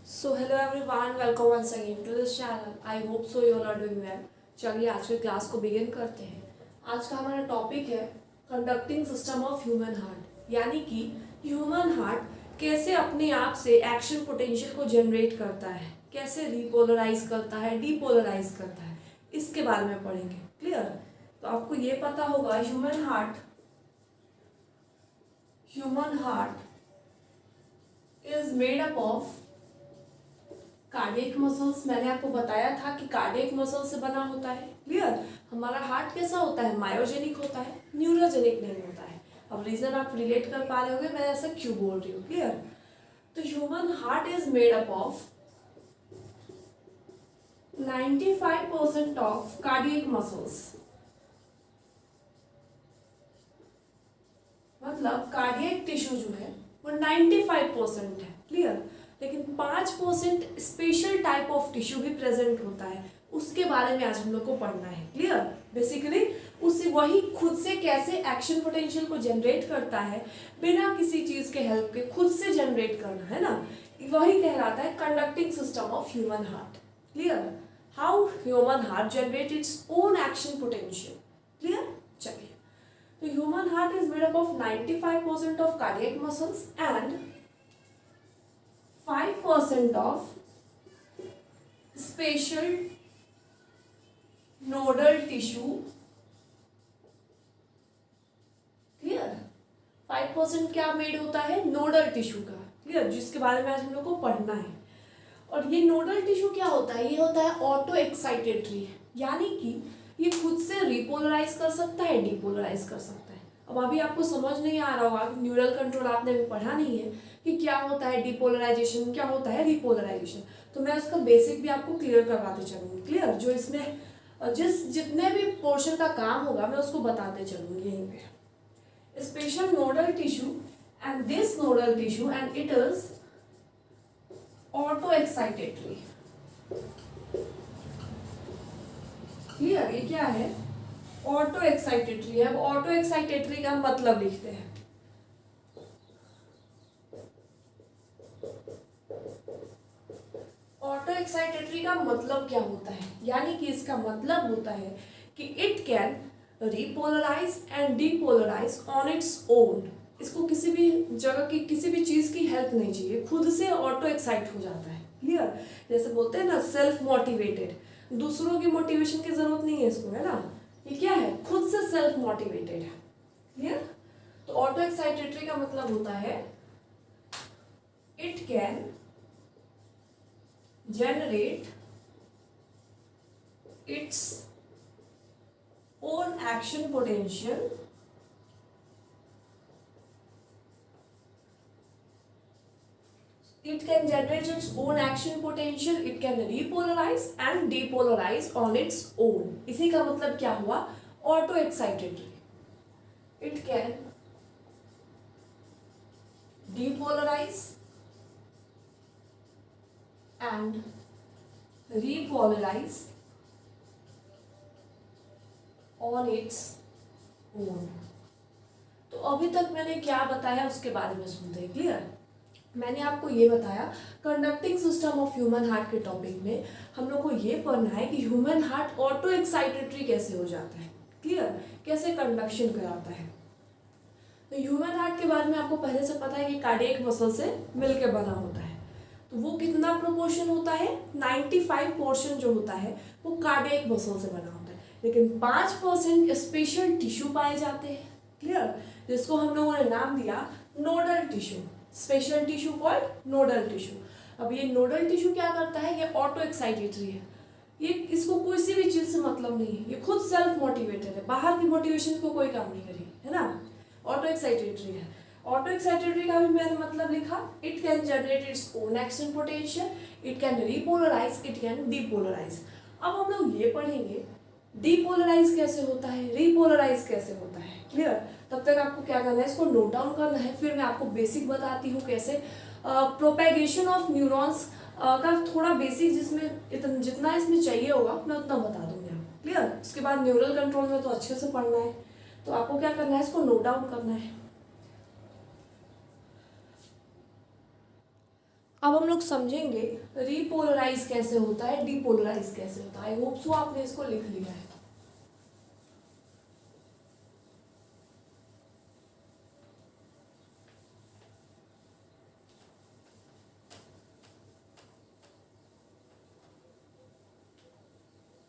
So hello everyone, welcome once again to this channel. I hope so you all are doing well. चलिए आज के class को begin करते हैं। आज का हमारा टॉपिक है conducting system of human heart, यानी कि ह्यूमन हार्ट कैसे अपने आप से एक्शन पोटेंशियल को जनरेट करता है, कैसे रिपोलराइज करता है, डीपोलराइज करता है, इसके बारे में पढ़ेंगे। क्लियर? तो आपको ये पता होगा human heart is made up of cardiac muscles. मैंने आपको बताया था कि कार्डियक मसल से बना होता है। क्लियर? हमारा हार्ट कैसा होता है? मायोजेनिक होता है, न्यूरोजेनिक नहीं होता है। अब रीजन आप रिलेट कर पा रहे होंगे मैं ऐसा क्यों बोल रही हूँ। क्लियर? तो human heart is made up of 95% of cardiac muscles, मतलब कार्डियक टिश्यू जो है वो 95% है। क्लियर? लेकिन 5% स्पेशल टाइप ऑफ टिश्यू भी प्रेजेंट होता है, उसके बारे में आज हम लोग को पढ़ना है। क्लियर? बेसिकली उसे वही खुद से कैसे एक्शन पोटेंशियल को जनरेट करता है, बिना किसी चीज के हेल्प के खुद से जनरेट करना है ना, वही कहलाता है conducting system of human heart. Clear? How human heart generate its own action potential. Clear? चलिए, तो human heart is made up of 95% of cardiac muscles and 5% of spatial nodal tissue। Clear? 5% क्या made होता है? Nodal tissue का। Clear? जिसके बारे में आज हम लोग को पढ़ना है। और ये नोडल टिश्यू क्या होता है? ये होता है ऑटो एक्साइटेटरी, यानी कि ये खुद से रिपोलराइज कर सकता है, डिपोलराइज कर सकता है। अब अभी आपको समझ नहीं आ रहा होगा, न्यूरल कंट्रोल आपने भी पढ़ा नहीं है कि क्या होता है डिपोलराइजेशन, क्या होता है रिपोलराइजेशन। तो मैं उसका बेसिक भी आपको क्लियर करवाते चलूंगी। क्लियर? जो इसमें जितने भी पोर्शन का काम होगा मैं उसको बताते चलूंगी यहीं पे। Special nodal tissue and this nodal tissue and it is auto excitatory. Clear? ये क्या है? ऑटो एक्साइटेटरी है। अब ऑटो एक्साइटेटरी का मतलब लिखते हैं। ऑटो एक्साइटेटरी का मतलब क्या होता है? यानी कि इसका मतलब होता है कि it can repolarize and depolarize on its own. इसको किसी भी जगह की किसी भी चीज की हेल्प नहीं चाहिए, खुद से ऑटो एक्साइट हो जाता है। क्लियर? जैसे बोलते हैं ना सेल्फ मोटिवेटेड, दूसरों की मोटिवेशन की जरूरत नहीं है इसको, है ना। ये क्या है? खुद से सेल्फ मोटिवेटेड है। क्लियर? तो ऑटो एक्साइटेटरी का मतलब होता है it can generate its own action potential it can generate its own action potential, it can repolarize and depolarize on its own। इसी का मतलब क्या हुआ? Auto excitatory. it can depolarize and repolarize on its own। तो अभी तक मैंने क्या बताया उसके बारे में सुनते हैं। क्लियर? मैंने आपको ये बताया conducting system of human heart के टॉपिक में हम लोग को ये पढ़ना है कि ह्यूमन हार्ट ऑटो एक्साइटेटरी कैसे हो जाता है। क्लियर? कैसे कंडक्शन कराता है। तो ह्यूमन हार्ट के बारे में आपको पहले से पता है कि कार्डियक मसल से मिलकर बना होता है। तो वो कितना प्रोपोर्शन होता है? 95% जो होता है वो कार्डियक मसल से बना होता है, लेकिन 5% स्पेशल टिश्यू पाए जाते हैं। क्लियर? जिसको हम लोगों ने नाम दिया nodal tissue. Special tissue called nodal tissue. अब ये नोडल टिश्यू क्या करता है? ये ऑटो एक्साइटेटरी है। ये इसको किसी भी चीज से मतलब नहीं है, ये खुद सेल्फ मोटिवेटेड है, बाहर की मोटिवेशन को कोई काम नहीं करेगी, है ना। ऑटो एक्साइटेटरी है। ऑटो एक्साइटेटरी का भी मैंने मतलब लिखा, it can generate its own action potential, it can repolarize, it can depolarize. अब हम लोग ये पढ़ेंगे डीपोलराइज कैसे होता है, रिपोलराइज कैसे होता है। क्लियर? तब तक आपको क्या करना है? इसको नोट डाउन करना है, फिर मैं आपको बेसिक बताती हूँ कैसे प्रोपेगेशन ऑफ न्यूरॉन्स का थोड़ा बेसिक, जिसमें जितना इसमें चाहिए होगा मैं उतना बता दूंगी आपको। क्लियर? उसके बाद न्यूरल कंट्रोल में तो अच्छे से पढ़ना है, तो आपको क्या करना है? इसको नोट डाउन करना है। अब हम लोग समझेंगे रीपोलराइज कैसे होता है, डीपोलराइज कैसे होता है। आई होप सो आपने इसको लिख लिया है।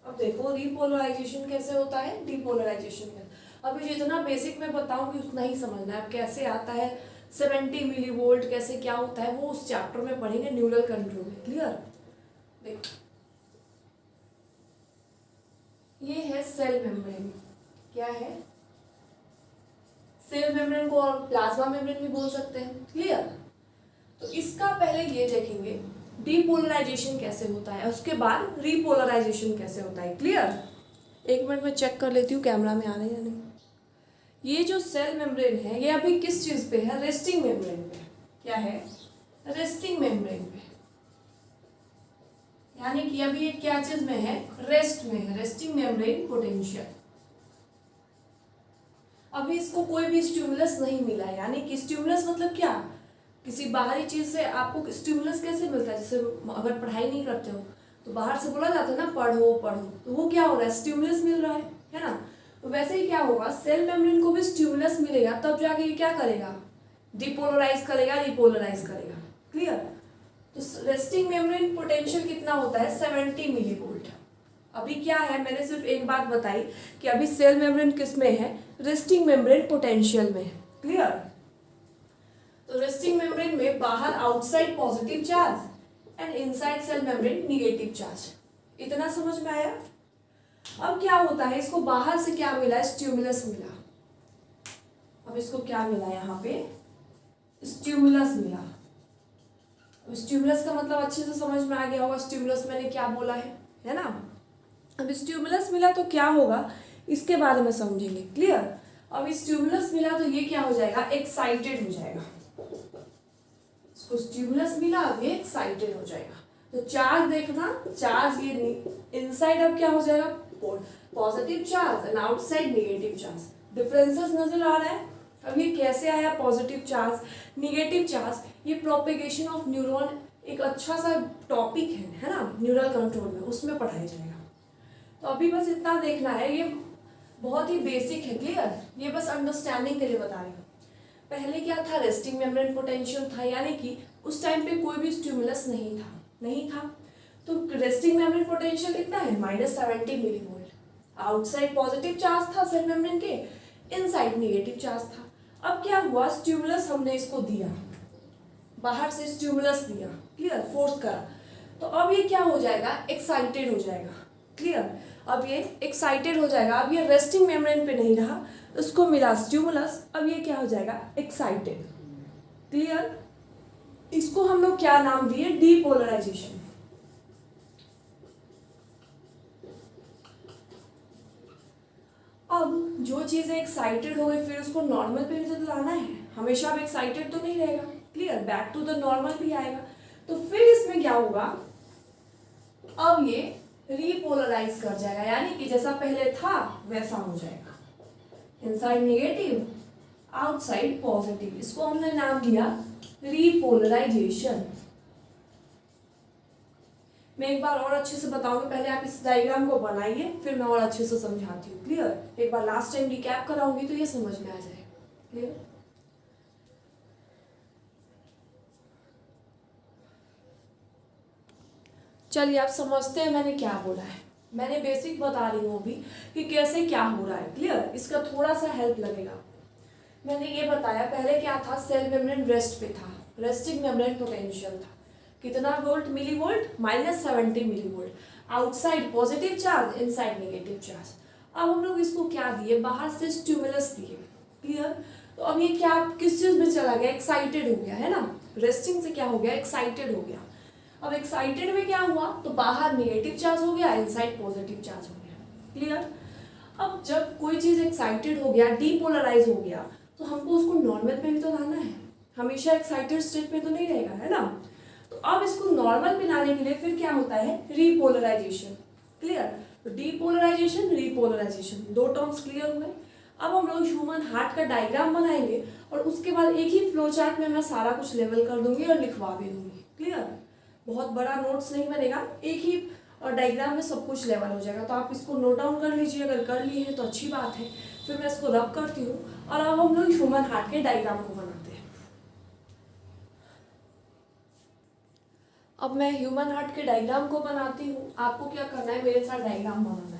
अब देखो रीपोलराइजेशन कैसे होता है, डीपोलराइजेशन कैसे। अभी जितना बेसिक मैं बताऊंगी उतना ही समझना है। अब कैसे आता है 70 मिली वोल्ट, कैसे क्या होता है, वो उस चैप्टर में पढ़ेंगे न्यूरल कंट्रोल में। क्लियर। देखो ये है सेल मेम्ब्रेन। क्या है? सेल मेम्ब्रेन को और प्लाज्मा मेम्ब्रेन भी बोल सकते हैं। क्लियर। तो इसका पहले ये देखेंगे डीपोलराइजेशन कैसे होता है, उसके बाद रीपोलराइजेशन कैसे होता है। क्लियर। एक मिनट में चेक कर लेती हूँ कैमरा में आ रहे हैं या नहीं। ये जो सेल मेम्ब्रेन है ये अभी किस चीज पे है? रेस्टिंग मेम्ब्रेन पे। क्या है? रेस्टिंग मेम्ब्रेन पे। यानी कि अभी ये क्या चीज में है? रेस्ट में है, रेस्टिंग मेम्ब्रेन पोटेंशियल। अभी इसको कोई भी स्टिमुलस नहीं मिला है। यानी कि स्टिमुलस मतलब क्या? किसी बाहरी चीज से आपको स्टिमुलस कैसे मिलता है? जैसे अगर पढ़ाई नहीं करते हो तो बाहर से बोला जाता है ना पढ़ो पढ़ो, तो वो क्या हो रहा है? स्टिमुलस मिल रहा है ना। तो वैसे ही क्या होगा, सेल मेम्ब्रेन को भी स्टिमुलस मिलेगा तब जाके ये क्या करेगा? डिपोलराइज करेगा, रिपोलराइज करेगा। क्लियर। तो रेस्टिंग मेम्ब्रेन पोटेंशियल कितना होता है? 70 मिली वोल्ट। अभी क्या है, मैंने सिर्फ एक बात बताई कि अभी सेल मेम्ब्रेन किस में है? रेस्टिंग मेम्ब्रेन पोटेंशियल में है। क्लियर। तो रेस्टिंग मेम्ब्रेन में बाहर outside positive charge and inside cell membrane negative charge. इतना समझ में आया? अब क्या होता है, इसको बाहर से क्या मिला? स्टिमुलस मिला। अब इसको क्या मिला? यहाँ पे स्टिमुलस मिला। स्टिमुलस का मतलब अच्छे से समझ में आ गया होगा, स्टिमुलस मैंने क्या बोला है ना। अब स्टिमुलस मिला तो क्या होगा इसके बारे में समझेंगे। क्लियर। अब स्टिमुलस मिला तो ये क्या हो जाएगा? एक्साइटेड हो जाएगा। इसको स्टिमुलस मिला, अब ये एक्साइटेड हो जाएगा। तो चार्ज देखना, चार्ज ये इनसाइड अब क्या हो जाएगा? Positive charge and outside negative charge. Differences नजर आ रहा है। अब ये कैसे आया पॉजिटिव चार्ज नेगेटिव चार्ज? ये प्रोपेगेशन ऑफ न्यूरॉन एक अच्छा सा टॉपिक है ना, न्यूरल कंट्रोल में, उसमें पढ़ाया जाएगा। तो अभी बस इतना देखना है, ये बहुत ही बेसिक है। क्लियर। ये बस अंडरस्टैंडिंग के लिए बता रही हूँ। पहले क्या था? रेस्टिंग मेम्ब्रेन पोटेंशियल था, यानी कि उस टाइम पे कोई भी स्टिमुलस नहीं था। तो रेस्टिंग मेम्ब्रेन पोटेंशियल कितना है? -70 millivolt. Outside positive charge था सेल मेम्ब्रेन के, इनसाइड नेगेटिव चार्ज था। अब क्या हुआ? स्टिमुलस हमने इसको दिया, बाहर से स्टिमुलस दिया। क्लियर। फोर्स करा तो अब ये क्या हो जाएगा? एक्साइटेड हो जाएगा। क्लियर। अब ये एक्साइटेड हो जाएगा। अब ये रेस्टिंग मेम्ब्रेन पे नहीं रहा, उसको मिला स्टिमुलस, अब ये क्या हो जाएगा? एक्साइटेड। क्लियर। इसको हम लोग क्या नाम दिए? डीपोलराइजेशन। अब जो चीजें एक्साइटेड हो गई फिर उसको नॉर्मल पे भी तो लाना है, हमेशा अब एक्साइटेड तो नहीं रहेगा। Clear. Back to the normal भी आएगा। तो फिर इसमें क्या होगा? अब ये रीपोलराइज कर जाएगा, यानी कि जैसा पहले था वैसा हो जाएगा। Inside negative, outside positive. इसको हमने नाम दिया रीपोलराइजेशन। मैं एक बार और अच्छे से बताऊंगी, पहले आप इस डायग्राम को बनाइए फिर मैं और अच्छे से समझाती हूँ। क्लियर। एक बार लास्ट टाइम रिकैप कराऊंगी तो ये समझ में आ जाएगा। क्लियर। चलिए आप समझते हैं मैंने क्या बोला है। मैंने बेसिक बता रही हूँ अभी कि कैसे क्या हो रहा है। क्लियर। इसका थोड़ा सा हेल्प लगेगा। मैंने ये बताया पहले क्या था? सेल मेम्ब्रेन रेस्ट पे था, रेस्टिंग मेम्ब्रेन पोटेंशियल था। कितना volt? Millivolt, -70 millivolt. Outside positive charge, inside negative charge. अब हम लोग इसको क्या दिए? बाहर से स्टिमुलस दिए। क्लियर। तो अब ये क्या किस चीज में चला गया? एक्साइटेड हो गया है ना। रेस्टिंग से क्या हो गया? एक्साइटेड हो गया। अब एक्साइटेड में क्या हुआ? तो बाहर नेगेटिव चार्ज हो गया, इनसाइड पॉजिटिव चार्ज हो गया। क्लियर। अब जब कोई चीज एक्साइटेड हो गया, डीपोलराइज हो गया, तो हमको उसको नॉर्मल पे भी तो लाना है, हमेशा एक्साइटेड स्टेट में तो नहीं रहेगा है ना। तो अब इसको नॉर्मल पे लाने के लिए फिर क्या होता है? रीपोलराइजेशन। क्लियर। तो डीपोलराइजेशन, रीपोलराइजेशन, दो टर्म्स क्लियर हुए। अब हम लोग ह्यूमन हार्ट का डायग्राम बनाएंगे और उसके बाद एक ही फ्लो चार्ट में मैं सारा कुछ लेवल कर दूंगी और लिखवा भी दूंगी। क्लियर। बहुत बड़ा नोट्स नहीं बनेगा, एक ही डायग्राम में सब कुछ लेवल हो जाएगा। तो आप इसको नोट डाउन कर लीजिए, अगर कर लिए हैं तो अच्छी बात है। फिर मैं इसको रब करती हूँ और अब हम लोग ह्यूमन हार्ट के डायग्राम को बनाते हैं। अब मैं ह्यूमन हार्ट के डायग्राम को बनाती हूँ। आपको क्या करना है, मेरे साथ डायग्राम बनाना है।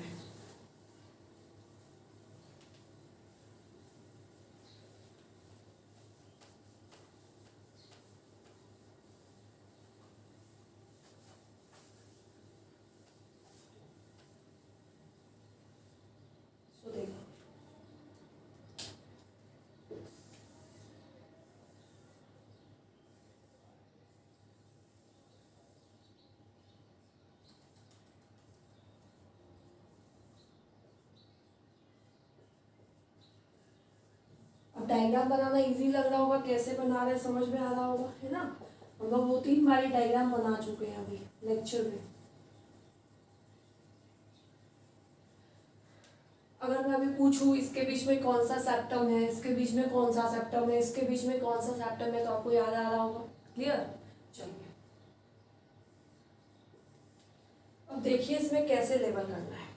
तो देखो, अब डायग्राम बनाना इजी लग रहा होगा, कैसे बना रहे समझ में आ रहा होगा, है ना। हम लोग 2-3 बार डायग्राम बना चुके हैं अभी लेक्चर में। अगर मैं अभी पूछूं इसके बीच में कौन सा सेप्टम है, इसके बीच में कौन सा सेप्टम है, इसके बीच में कौन सा सेप्टम है, तो आपको याद आ रहा होगा। क्लियर। चलिए अब देखिए इसमें कैसे लेबल करना है।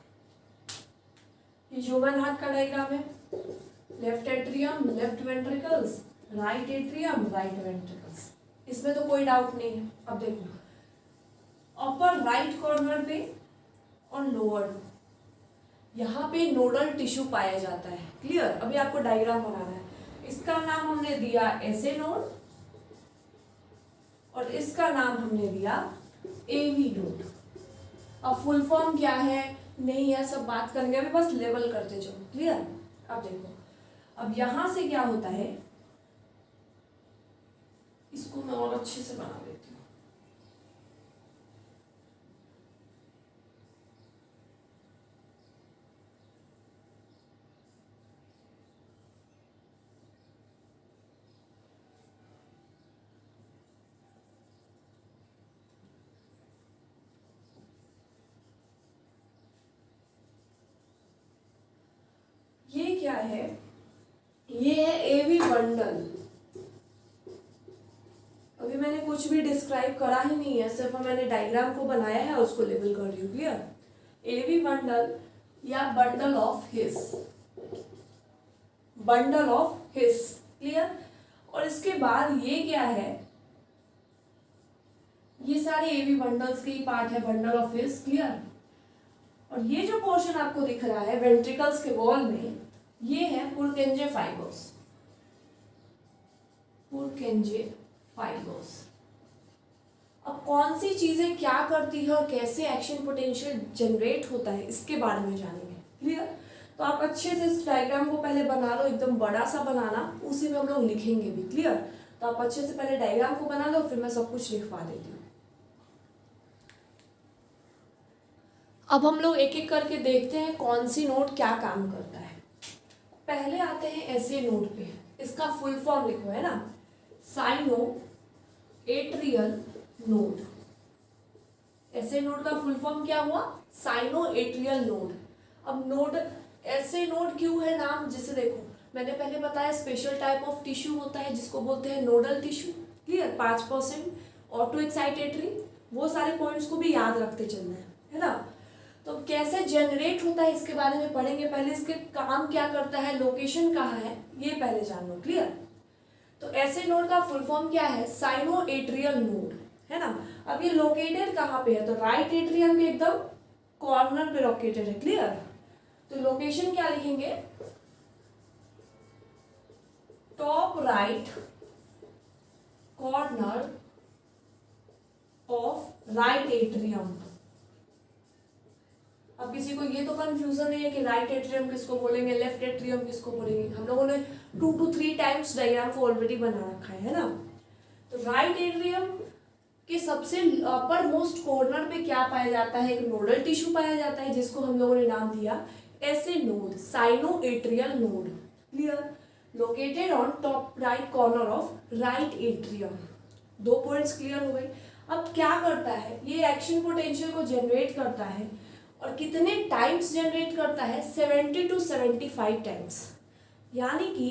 ये ह्यूमन हार्ट का डायग्राम है। Left atrium, left ventricles, right atrium, right ventricles. इसमें तो कोई डाउट नहीं है। अब देखो, अपर राइट कॉर्नर पे और लोअर यहाँ पे नोडल टिश्यू पाया जाता है। क्लियर। अभी आपको डायग्राम बनाना है। इसका नाम हमने दिया एसए नोड और इसका नाम हमने दिया एवी नोड। अब फुल फॉर्म क्या है नहीं है सब बात करेंगे, अभी बस लेवल करते चलो। क्लियर। अब देखो, अब यहां से क्या होता है, इसको मैं और अच्छे से बना देती हूँ। ये क्या है, ये है एवी बंडल। अभी मैंने कुछ भी डिस्क्राइब करा ही नहीं है, सिर्फ मैंने डायग्राम को बनाया है, उसको लेबल कर रही हूँ। क्लियर। एवी बंडल या bundle of his, bundle of his. Clear. और इसके बाद ये क्या है, ये सारे एवी बंडल्स के ही पार्ट है, बंडल ऑफ हिस। क्लियर। और ये जो पोर्शन आपको दिख रहा है वेंट्रिकल्स के वॉल में, ये है पुरकेंजे फाइबर्स, पुरकेंजे फाइबर्स। अब कौन सी चीजें क्या करती है और कैसे एक्शन पोटेंशियल जनरेट होता है इसके बारे में जानेंगे। क्लियर। तो आप अच्छे से इस डायग्राम को पहले बना लो, एकदम बड़ा सा बनाना, उसी में हम लोग लिखेंगे भी। क्लियर। तो आप अच्छे से पहले डायग्राम को बना लो, फिर मैं सब कुछ लिखवा देती हूँ। अब हम लोग एक एक करके देखते हैं कौन सी नोड क्या काम करता है। पहले आते हैं ऐसे नोड पे, इसका फुल फॉर्म लिखो, है ना, साइनो एट्रियल नोड। ऐसे नोड का फुल फॉर्म क्या हुआ, साइनो एट्रियल नोड। अब नोड ऐसे नोड क्यों है नाम, जिसे देखो मैंने पहले बताया स्पेशल टाइप ऑफ टिश्यू होता है जिसको बोलते हैं nodal tissue. Clear. 5% auto excitatory, वो सारे पॉइंट्स को भी याद रखते चलना है ना। तो कैसे जनरेट होता है इसके बारे में पढ़ेंगे, पहले इसके काम क्या करता है, लोकेशन कहाँ है, ये पहले जान लो। क्लियर। तो ऐसे नोड का फुल फॉर्म क्या है, साइनो एट्रियल नोड, है ना। अब ये लोकेटेड कहाँ पे है, तो राइट एट्रियम के एकदम कॉर्नर पे लोकेटेड है। क्लियर। तो लोकेशन क्या लिखेंगे, top right corner of right atrium. अब किसी को ये तो कंफ्यूजन नहीं है कि राइट एट्रियम किसको बोलेंगे, लेफ्ट एट्रियम किसको बोलेंगे। हम लोगों ने 2 to 3 टाइम्स डायग्राम को ऑलरेडी बना रखा है ना। तो राइट एट्रियम के सबसे अपर मोस्ट कॉर्नर पे क्या पाया जाता है, एक नोडल टिश्यू पाया जाता है जिसको हम लोगों ने नाम दिया ऐसे node, cyano atrial node. Clear. Located on top right corner of right atrium. 2 points clear हो गए। अब क्या करता है, ये एक्शन पोटेंशियल को जनरेट करता है और कितने टाइम्स जनरेट करता है, 70 to 75 टाइम्स। यानी कि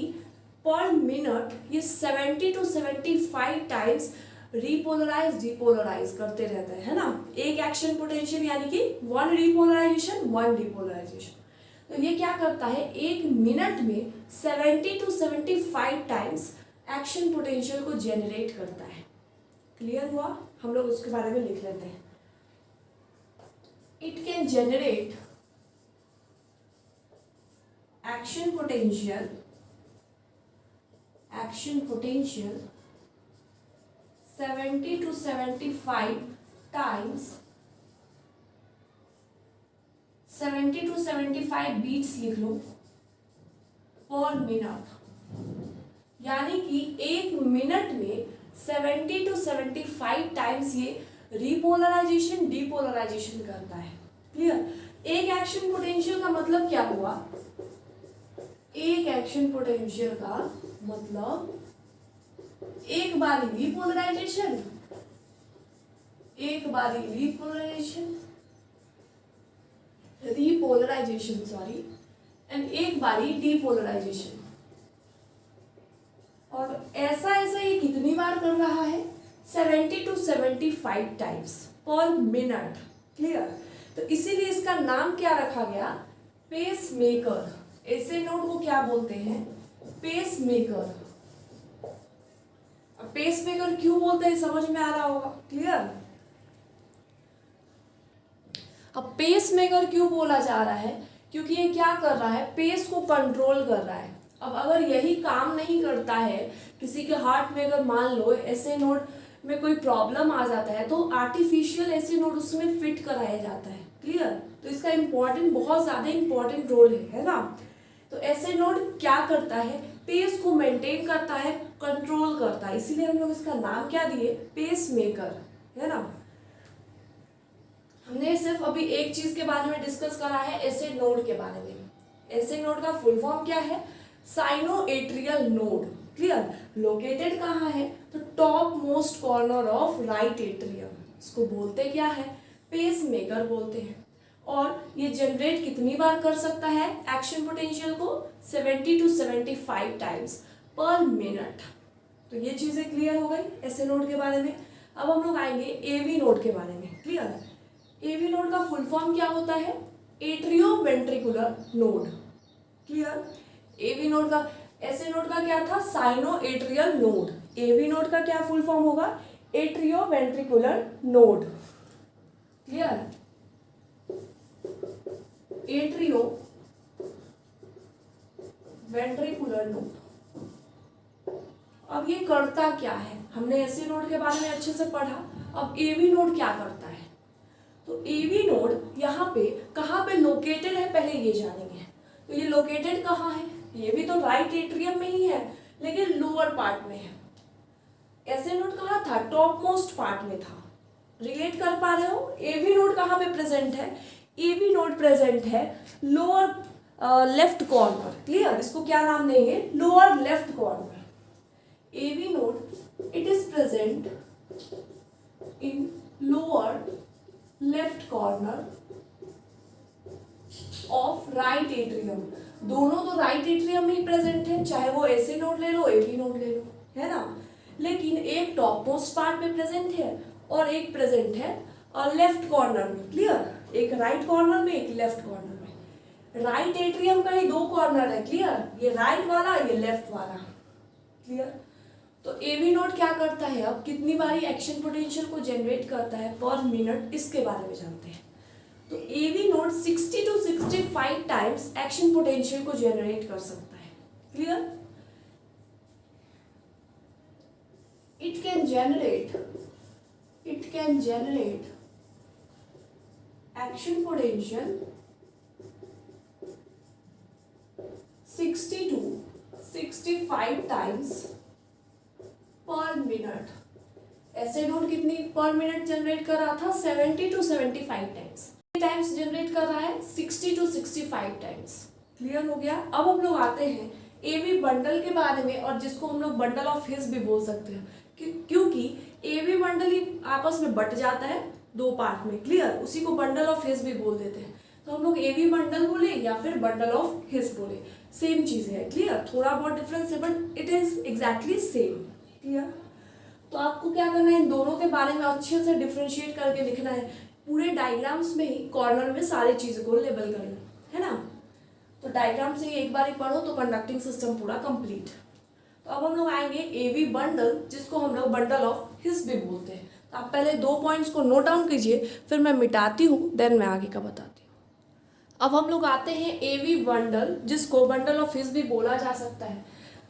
पर मिनट ये 70 to 75 टाइम्स रीपोलराइज डीपोलराइज करते रहते हैं, है ना। एक एक्शन पोटेंशियल यानी कि वन रीपोलराइजेशन वन डीपोलराइजेशन। तो ये क्या करता है, एक मिनट में 70 to 75 टाइम्स एक्शन पोटेंशियल को जेनरेट करता है। क्लियर हुआ, हम लोग उसके बारे में लिख लेते हैं। It can generate action potential 70 to 75 times 70 to 75 beats लिख लो पर मिनट, यानी कि एक मिनट में 70 to 75 टाइम्स ये रीपोलराइजेशन डीपोलराइजेशन करता है। क्लियर। एक एक्शन पोटेंशियल का मतलब क्या हुआ, एक एक्शन पोटेंशियल का मतलब एक बारी रीपोलराइजेशन, एक बारी रीपोलराइजेशन सॉरी, एंड एक बारी डीपोलराइजेशन। और ऐसा ये कितनी बार कर रहा है, 70 to 75 times per minute. Clear. तो इसीलिए इसका नाम क्या रखा गया, पेस मेकर। ऐसे नोड को क्या बोलते हैं, पेस मेकर। पेस मेकर क्यों बोलते हैं समझ में आ रहा होगा। क्लियर। अब पेस मेकर क्यों बोला जा रहा है, क्योंकि ये क्या कर रहा है, पेस को कंट्रोल कर रहा है। अब अगर यही काम नहीं करता है, किसी के हार्ट में अगर मान लो ऐसे नोड में कोई प्रॉब्लम आ जाता है तो आर्टिफिशियल ऐसे नोड उसमें फिट कराया जाता है। क्लियर। तो इसका बहुत ज़्यादा इम्पोर्टेंट रोल है ना। तो ऐसे नोड क्या करता है, पेस को मेंटेन करता है, कंट्रोल करता है, इसीलिए हम लोग इसका नाम क्या दिए, पेस मेकर, है ना। हमने सिर्फ अभी एक चीज के बारे में डिस्कस करा है, ऐसे नोड के बारे में। ऐसे नोड का फुल फॉर्म क्या है, साइनोएट्रियल नोड। क्लियर। लोकेटेड कहाँ है, तो top most corner of right atrium. इसको बोलते क्या है, पेस मेकर बोलते हैं। और ये जनरेट कितनी बार कर सकता है एक्शन पोटेंशियल को, 70 to 75 टाइम्स पर मिनट। तो ये चीजें क्लियर हो गई ऐसे नोड के बारे में। अब हम लोग आएंगे एवी नोड के बारे में। क्लियर। एवी नोड का फुल फॉर्म क्या होता है, atrio ventricular node. Clear. AV node का, ऐसे नोड का क्या था, sino atrial node. AV node का क्या फुल फॉर्म होगा, atrio ventricular node. Clear. Atrio ventricular node. अब ये करता क्या है, हमने ऐसे नोड के बारे में अच्छे से पढ़ा। अब एवी नोड क्या करता है, तो एवी नोड यहाँ पे कहाँ पे लोकेटेड है पहले ये जानेंगे। तो ये लोकेटेड कहाँ है, ये भी तो राइट एट्रियम में ही है लेकिन लोअर पार्ट में है। ऐसे नोड कहाँ था, टॉप मोस्ट पार्ट में था। रिलेट कर पा रहे हो, एवी नोड कहाँ पे प्रेजेंट है, एवी नोड प्रेजेंट है लोअर लेफ्ट कॉर्नर। क्लियर। इसको क्या नाम देंगे, lower left corner. AV node it is present in lower left corner of right atrium. दोनों तो राइट एट्रियम में ही प्रेजेंट है, चाहे वो ऐसे नोड ले लो एवी नोड ले लो, है ना। लेकिन एक टॉप मोस्ट पार्ट में प्रेजेंट है और एक प्रेजेंट है और लेफ्ट कॉर्नर में। क्लियर। एक राइट कॉर्नर में एक लेफ्ट कॉर्नर में। राइट एट्रियम का ही दो कॉर्नर है। क्लियर। ये राइट वाला ये लेफ्ट वाला। क्लियर। तो एवी नोड क्या करता है, अब कितनी बारी एक्शन पोटेंशियल को जनरेट करता है पर मिनट, इसके बारे में जानते हैं। तो AV node 60 to 65 times action potential को जनरेट कर सकता है। Clear. It can generate action potential 60 to 65 times per minute. SA node कितनी पर मिनट जनरेट कर रहा था, 70 to 75 टाइम्स जनरेट कर रहा है, 60 to 65 टाइम्स। क्लियर हो गया। अब हम लोग आते हैं एवी बंडल के बारे में, और जिसको हम लोग बंडल ऑफ हिस भी बोल सकते हैं, क्योंकि एवी बंडल ही आपस में बट जाता है दो पार्ट में। क्लियर। उसी को बंडल ऑफ हिस भी बोल देते हैं। तो हम लोग एवी बंडल बोले या फिर बंडल ऑफ हिस बोले, सेम चीज है। क्लियर। थोड़ा बहुत डिफरेंस है but it is exactly same. Clear. तो आपको क्या करना है, इन दोनों के बारे में अच्छे से डिफ्रेंशिएट करके लिखना है। पूरे डायग्राम्स में ही कॉर्नर में सारी चीज़ों को लेबल करना है ना। तो डायग्राम से ही एक बार ही पढ़ो तो कंडक्टिंग सिस्टम पूरा कंप्लीट। तो अब हम लोग आएंगे एवी बंडल, जिसको हम लोग बंडल ऑफ हिस भी बोलते हैं। तो आप पहले 2 पॉइंट्स को नोट डाउन कीजिए, फिर मैं मिटाती हूँ, देन मैं आगे का बताती हूँ। अब हम लोग आते हैं एवी बंडल, जिसको बंडल ऑफ हिस भी बोला जा सकता है।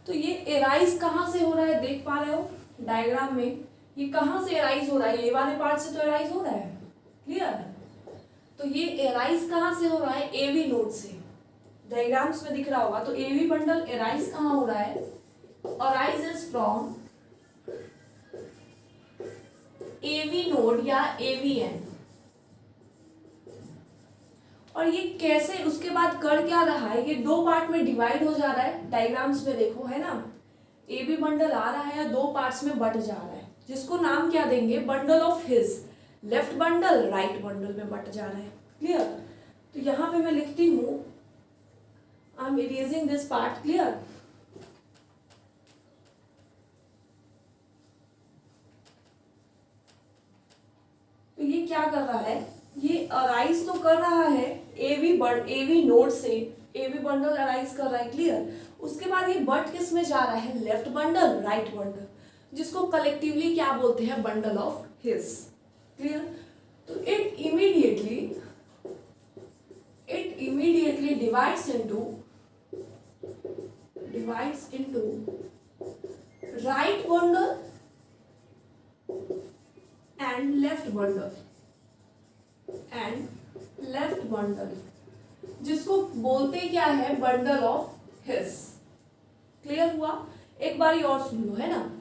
तो ये एराइज कहाँ से हो रहा है, देख पा रहे हो डायग्राम में, ये कहाँ से एराइज हो रहा है, ये वाले पार्ट से तो एराइज हो रहा है, क्लियर। तो ये एराइज कहाँ से हो रहा है, एवी नोड से, डायग्राम्स में दिख रहा होगा। तो एवी बंडल एराइज कहाँ हो रहा है, arises from AV नोड या AVN। और ये कैसे, उसके बाद कर क्या रहा है, ये 2 पार्ट में डिवाइड हो जा रहा है, डायग्राम्स में देखो है ना। एवी बंडल आ रहा है या 2 पार्ट्स में बट जा रहा है, जिसको नाम क्या देंगे, bundle of his. Left bundle right bundle में बट जा रहा है, क्लियर। तो यहाँ पे मैं लिखती हूँ, I am erasing this part, clear. तो ये क्या कर रहा है, ये अराइज तो कर रहा है एवी नोड से, एवी बंडल अराइज कर रहा है, क्लियर। उसके बाद ये बट किस में जा रहा है, लेफ्ट बंडल राइट बंडल, जिसको कलेक्टिवली क्या बोलते हैं, बंडल ऑफ हिज, क्लियर। तो it immediately divides into right bundle and left bundle, जिसको बोलते क्या है, बंडल ऑफ हिज, क्लियर हुआ। एक बारी और सुन लो है ना।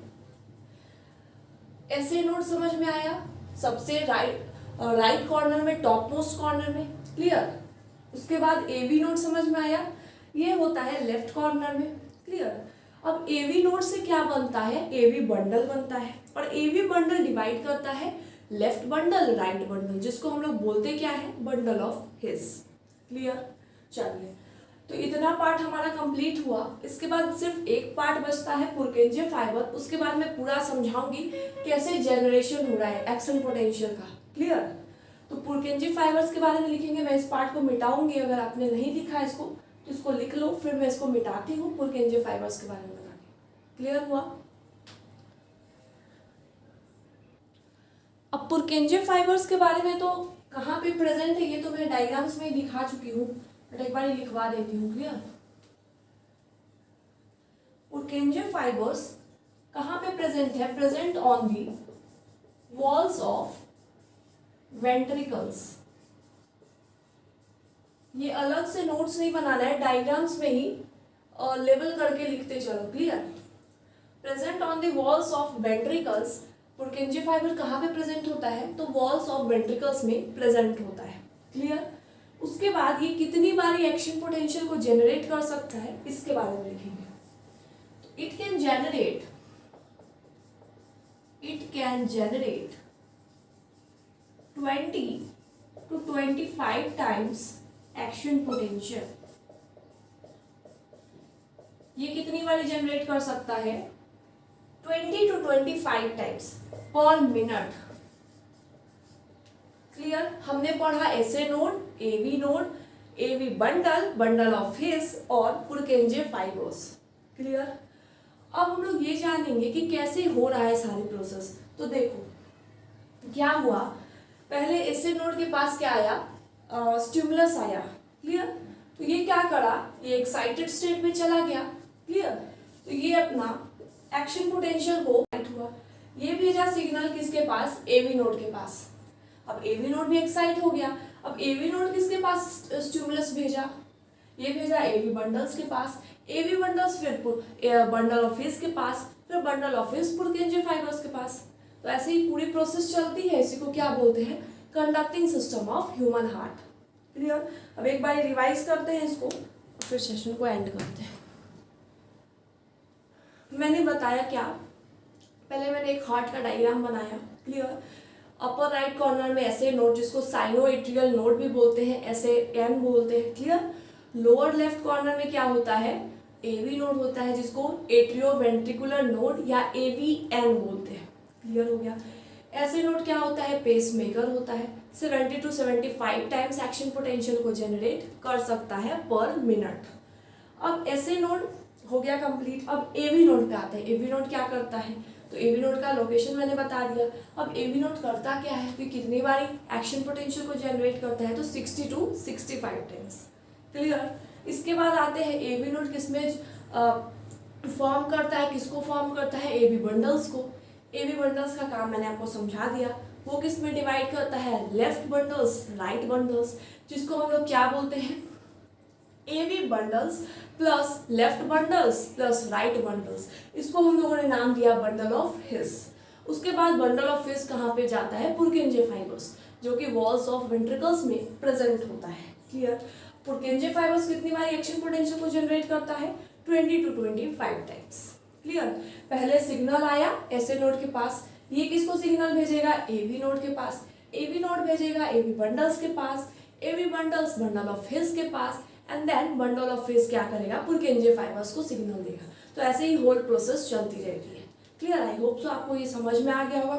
ऐसे नोट समझ में आया, सबसे राइट कॉर्नर में, टॉप मोस्ट कॉर्नर में, क्लियर। उसके बाद एवी नोट समझ में आया, ये होता है लेफ्ट कॉर्नर में, क्लियर। अब एवी नोड से क्या बनता है, एवी बंडल बनता है, और एवी बंडल डिवाइड करता है लेफ्ट बंडल राइट बंडल, जिसको हम लोग बोलते क्या है, बंडल ऑफ हिज, क्लियर। चलिए, तो इतना पार्ट हमारा कंप्लीट हुआ। इसके बाद सिर्फ एक पार्ट बचता है, पुरकेंजे फाइबर। उसके बाद मैं पूरा समझाऊंगी कैसे जनरेशन हो रहा है एक्शन पोटेंशियल का, क्लियर। तो पुरकेंजे फाइबर्स के बारे में लिखेंगे, मैं इस पार्ट को मिटाऊंगी, अगर आपने नहीं लिखा है इसको तो इसको लिख लो, फिर मैं इसको मिटाती हूँ पुरकेंजे फाइबर्स के बारे में बता के, क्लियर हुआ। अब पुरकेंजे फाइबर्स के बारे में तो कहाँ पे प्रेजेंट है, ये तो मैं डायग्राम्स में दिखा चुकी हूँ, बट एक बार लिखवा देती हूँ, क्लियर। पुरकेंजे फाइबर्स कहाँ पे प्रेजेंट है, present on the walls of ventricles. ये अलग से नोट्स नहीं बनाना है, डायग्राम्स में ही लेबल करके लिखते चलो, clear. Present on the walls of ventricles, Purkinje fibre कहाँ पे प्रेजेंट होता है, तो वॉल्स ऑफ वेंट्रिकल्स में प्रेजेंट होता है, क्लियर। उसके बाद ये कितनी बारी एक्शन पोटेंशियल को जनरेट कर सकता है, इसके बारे में लिखेंगे। तो it can generate 20 to 25 times action potential. ये कितनी बारी जनरेट कर सकता है, 20 to 25 times per minute, clear. हमने पढ़ा SA node, AV node, AV bundle, bundle of His और पुरकेंजे फाइबर्स, क्लियर। अब हम लोग ये जानेंगे कि कैसे हो रहा है सारी प्रोसेस। तो देखो क्या हुआ, पहले एसए नोड के पास क्या आया, स्टिमुलस आया, क्लियर। तो ये क्या करा, ये एक्साइटेड स्टेट में चला गया, क्लियर। तो ये अपना एक्शन पोटेंशियल को हुआ, ये भेजा सिग्नल किसके पास, एवी नोड के पास। अब एवी नोड भी एक्साइट हो गया, अब एवी नोड किसके पास स्टिमुलस भेजा, ये भेजा एवी बंडल्स के पास, एवी बंडल्स फिर बंडल ऑफ हिज के पास, फिर बंडल ऑफ हिज पुरकेंजे फाइबर्स के पास। तो ऐसे ही पूरी प्रोसेस चलती है, इसी को क्या बोलते हैं, conducting system of human heart, clear. अब एक बार रिवाइज करते हैं इसको, फिर सेशन को एंड करते हैं। मैंने बताया क्या, पहले मैंने एक हार्ट का डायग्राम बनाया, क्लियर। अपर राइट कॉर्नर में ऐसे नोड, जिसको साइनोएट्रियल नोड भी बोलते हैं, ऐसे एन बोलते हैं, क्लियर। लोअर लेफ्ट कॉर्नर में क्या होता है, एवी नोड होता है, जिसको एट्रियोवेंट्रिकुलर नोड या एवीएन बोलते हैं, क्लियर हो गया। ऐसे नोड क्या होता है, पेस मेकर होता है, 70 to 75 टाइम्स एक्शन पोटेंशियल को जनरेट कर सकता है पर मिनट। अब ऐसे नोड हो गया कंप्लीट। अब एवी नोड पे आते हैं। एवी नोड क्या करता है, तो एवी नोड का लोकेशन मैंने बता दिया। अब एवी नोड करता क्या है कि कितनी बारी एक्शन पोटेंशियल को जनरेट करता है, तो 60 to 65 टाइम्स। क्लियर। इसके बाद आते हैं एवी नोड किसमें फॉर्म करता है, किसको फॉर्म करता है, एवी बंडल्स को। एवी बंडल्स का काम मैंने आपको समझा दिया। वो किस में डिवाइड करता है, लेफ्ट बंडल्स, राइट बंडल्स, जिसको हम लोग क्या बोलते हैं, AV bundles plus left bundles plus right bundles. इसको हम लोगों ने नाम दिया बंडल ऑफ हिस। उसके बाद बंडल ऑफ हिस कहाँ पे जाता है, पुरकिंजे फाइबर्स, जो कि वॉल्स ऑफ वेंट्रिकल्स में प्रेजेंट होता है। क्लियर। पुरकिंजे फाइबर्स कितनी बार एक्शन पोटेंशियल को जनरेट करता है, 20 to 25 टाइम्स। क्लियर। पहले सिग्नल आया ऐसे नोड के पास, ये किसको सिग्नल भेजेगा, एवी नोड के पास, एवी नोड भेजेगा एवी बंडल्स के पास, AV bundles bundle of His के पास, and then bundle of His क्या करेगा, पुरकिंजे फाइबर्स को सिग्नल देगा। तो ऐसे ही होल प्रोसेस चलती रहती है। क्लियर। आई होप सो आपको ये समझ में आ गया होगा।